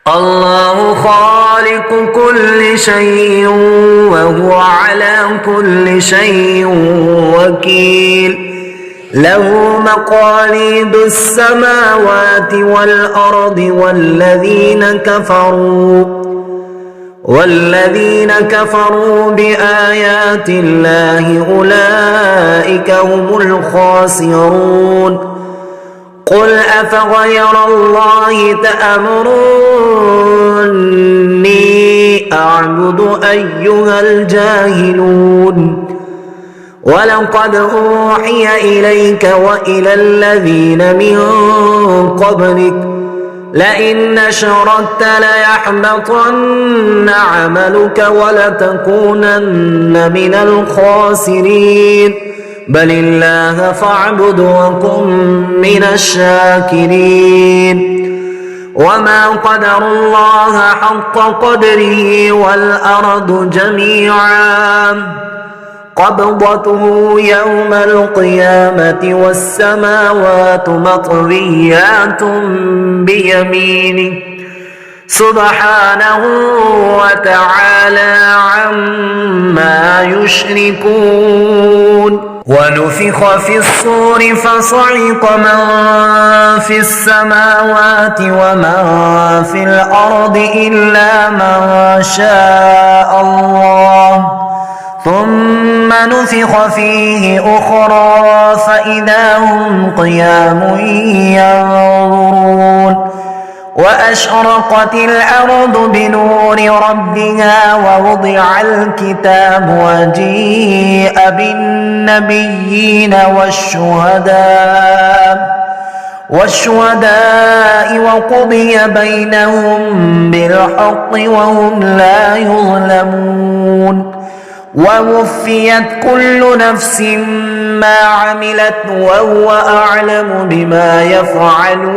الله خالق كل شيء وهو على كل شيء وكيل. له مقاليد السماوات والأرض والذين كفروا بآيات الله أولئك هم الخاسرون. قل أفغير الله تأمروني أعبد أيها الجاهلون؟ ولقد أوحي إليك وإلى الذين من قبلك لئن أشركت ليحبطن عملك ولتكونن من الخاسرين. بل الله فاعبد وكن من الشاكرين. وما قدر الله حق قدره والأرض جميعا قبضته يوم القيامة والسماوات مطويات بيمينه سبحانه وتعالى عما يشركون. ونفخ في الصور فصعق من في السماوات ومن في الأرض إلا من شاء الله ثم نفخ فيه أخرى فإذا هم قيام ينظرون. وأشرقت الأرض بنور ربها ووضع الكتاب وجيء بالنبيين والشهداء وقضي بينهم بالحق وهم لا يظلمون. ووفيت كل نفس ما عملت وهو أعلم بما يفعلون.